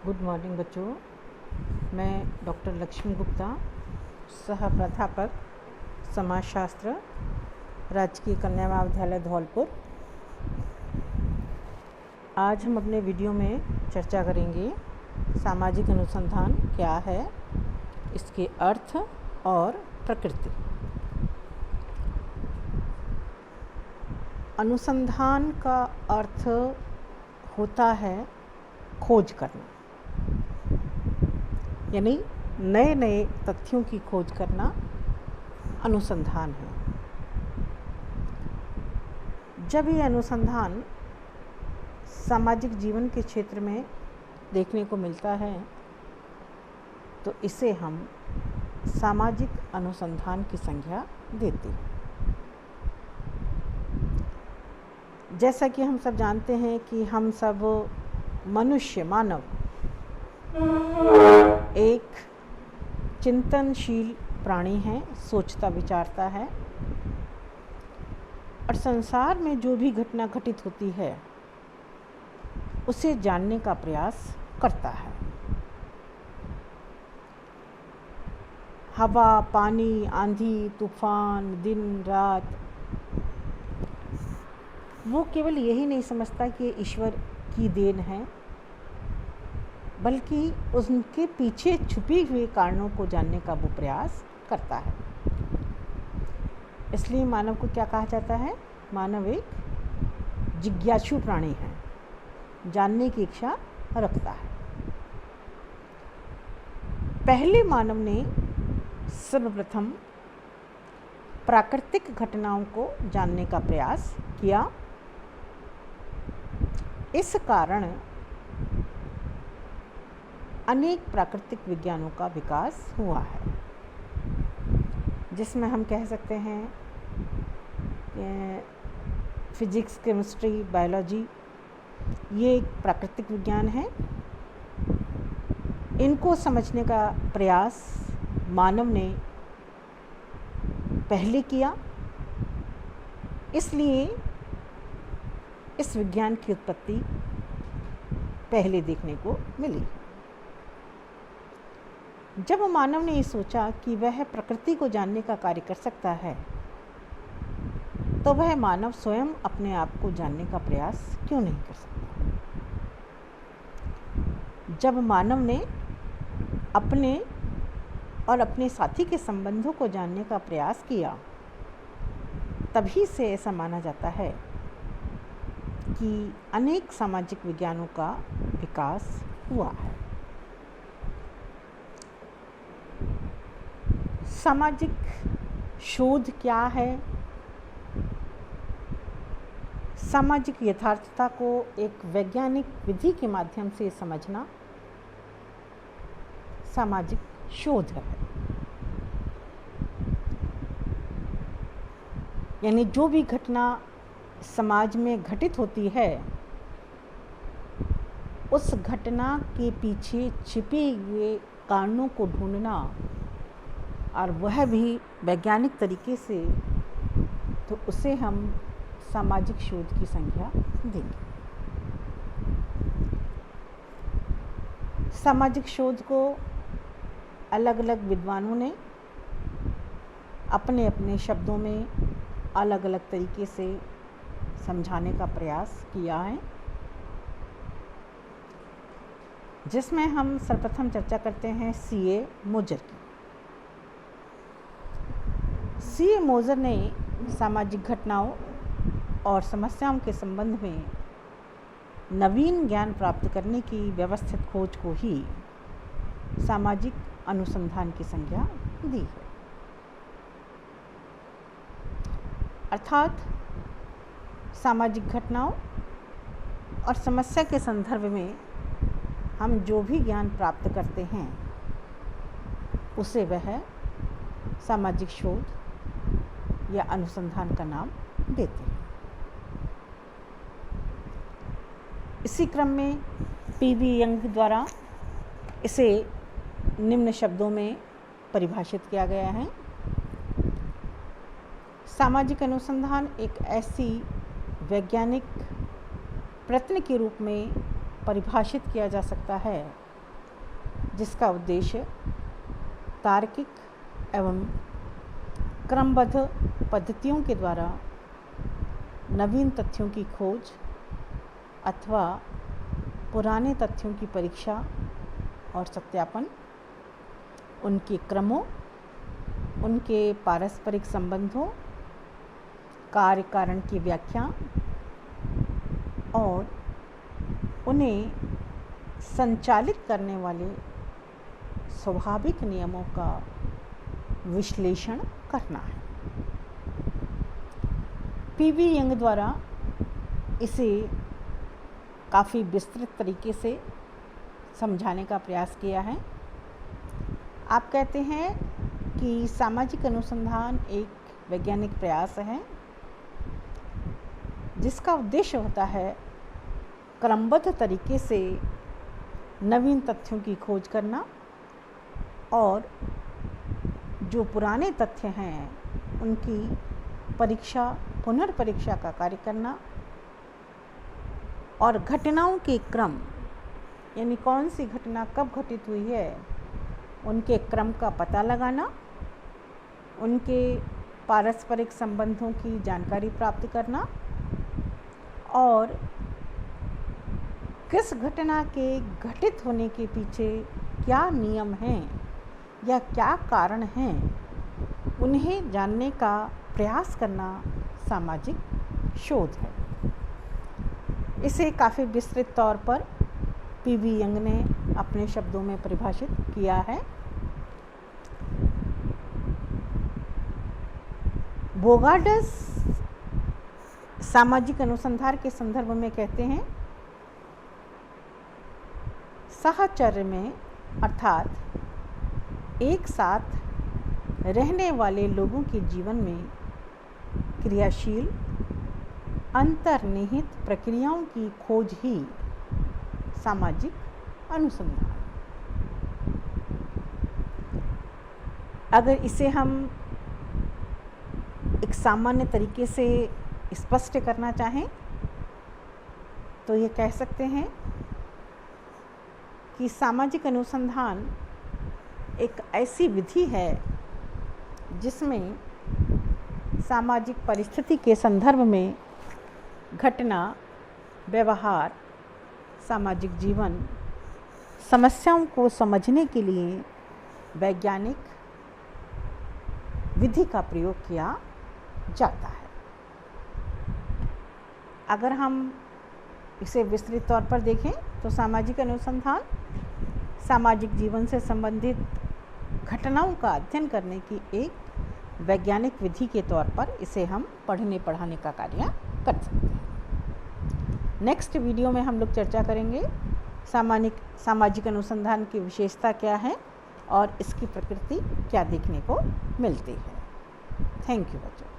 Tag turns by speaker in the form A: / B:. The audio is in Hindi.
A: गुड मॉर्निंग बच्चों। मैं डॉक्टर लक्ष्मी गुप्ता, सह प्राध्यापक समाजशास्त्र, राजकीय कन्या महाविद्यालय धौलपुर। आज हम अपने वीडियो में चर्चा करेंगे सामाजिक अनुसंधान क्या है, इसके अर्थ और प्रकृति। अनुसंधान का अर्थ होता है खोज करना, यानी नए नए तथ्यों की खोज करना अनुसंधान है। जब ये अनुसंधान सामाजिक जीवन के क्षेत्र में देखने को मिलता है तो इसे हम सामाजिक अनुसंधान की संज्ञा देते हैं। जैसा कि हम सब जानते हैं कि हम सब मनुष्य मानव एक चिंतनशील प्राणी है, सोचता विचारता है और संसार में जो भी घटना घटित होती है उसे जानने का प्रयास करता है। हवा, पानी, आंधी, तूफान, दिन रात, वो केवल यही नहीं समझता कि ये ईश्वर की देन है, बल्कि उनके पीछे छुपे हुए कारणों को जानने का वो प्रयास करता है। इसलिए मानव को क्या कहा जाता है? मानव एक जिज्ञासु प्राणी है, जानने की इच्छा रखता है। पहले मानव ने सर्वप्रथम प्राकृतिक घटनाओं को जानने का प्रयास किया। इस कारण अनेक प्राकृतिक विज्ञानों का विकास हुआ है, जिसमें हम कह सकते हैं फिजिक्स, केमिस्ट्री, बायोलॉजी, ये एक प्राकृतिक विज्ञान है। इनको समझने का प्रयास मानव ने पहले किया, इसलिए इस विज्ञान की उत्पत्ति पहले देखने को मिली। जब मानव ने ये सोचा कि वह प्रकृति को जानने का कार्य कर सकता है, तो वह मानव स्वयं अपने आप को जानने का प्रयास क्यों नहीं कर सकता? जब मानव ने अपने और अपने साथी के संबंधों को जानने का प्रयास किया, तभी से ऐसा माना जाता है कि अनेक सामाजिक विज्ञानों का विकास हुआ है। सामाजिक शोध क्या है? सामाजिक यथार्थता को एक वैज्ञानिक विधि के माध्यम से समझना सामाजिक शोध है। यानी जो भी घटना समाज में घटित होती है, उस घटना के पीछे छिपे हुए कारणों को ढूंढना, और वह भी वैज्ञानिक तरीके से, तो उसे हम सामाजिक शोध की संज्ञा देंगे। सामाजिक शोध को अलग अलग विद्वानों ने अपने अपने शब्दों में अलग अलग तरीके से समझाने का प्रयास किया है, जिसमें हम सर्वप्रथम चर्चा करते हैं C.A. मोजर की। C.A. मोजर ने सामाजिक घटनाओं और समस्याओं के संबंध में नवीन ज्ञान प्राप्त करने की व्यवस्थित खोज को ही सामाजिक अनुसंधान की संज्ञा दी है। अर्थात सामाजिक घटनाओं और समस्या के संदर्भ में हम जो भी ज्ञान प्राप्त करते हैं, उसे वह सामाजिक शोध या अनुसंधान का नाम देते हैं। इसी क्रम में P.V. यंग द्वारा इसे निम्न शब्दों में परिभाषित किया गया है। सामाजिक अनुसंधान एक ऐसी वैज्ञानिक प्रयत्न के रूप में परिभाषित किया जा सकता है जिसका उद्देश्य तार्किक एवं क्रमबद्ध पद्धतियों के द्वारा नवीन तथ्यों की खोज अथवा पुराने तथ्यों की परीक्षा और सत्यापन, उनके क्रमों, उनके पारस्परिक संबंधों, कार्य कारण की व्याख्या और उन्हें संचालित करने वाले स्वाभाविक नियमों का विश्लेषण करना है। पीवी यंग द्वारा इसे काफ़ी विस्तृत तरीके से समझाने का प्रयास किया है। आप कहते हैं कि सामाजिक अनुसंधान एक वैज्ञानिक प्रयास है जिसका उद्देश्य होता है क्रमबद्ध तरीके से नवीन तथ्यों की खोज करना और जो पुराने तथ्य हैं उनकी परीक्षा, पुनर्परीक्षा का कार्य करना और घटनाओं के क्रम, यानी कौन सी घटना कब घटित हुई है उनके क्रम का पता लगाना, उनके पारस्परिक संबंधों की जानकारी प्राप्त करना और किस घटना के घटित होने के पीछे क्या नियम हैं या क्या कारण हैं, उन्हें जानने का प्रयास करना सामाजिक शोध है। इसे काफ़ी विस्तृत तौर पर पीवी यंग ने अपने शब्दों में परिभाषित किया है। बोगार्डस सामाजिक अनुसंधान के संदर्भ में कहते हैं, साहचर्य में अर्थात एक साथ रहने वाले लोगों के जीवन में क्रियाशील अंतर्निहित प्रक्रियाओं की खोज ही सामाजिक अनुसंधान। अगर इसे हम एक सामान्य तरीके से स्पष्ट करना चाहें तो ये कह सकते हैं कि सामाजिक अनुसंधान एक ऐसी विधि है जिसमें सामाजिक परिस्थिति के संदर्भ में घटना, व्यवहार, सामाजिक जीवन, समस्याओं को समझने के लिए वैज्ञानिक विधि का प्रयोग किया जाता है। अगर हम इसे विस्तृत तौर पर देखें तो सामाजिक अनुसंधान सामाजिक जीवन से संबंधित घटनाओं का अध्ययन करने की एक वैज्ञानिक विधि के तौर पर इसे हम पढ़ने पढ़ाने का कार्य कर सकते हैं। नेक्स्ट वीडियो में हम लोग चर्चा करेंगे सामाजिक अनुसंधान की विशेषता क्या है और इसकी प्रकृति क्या देखने को मिलती है। थैंक यू बच्चों।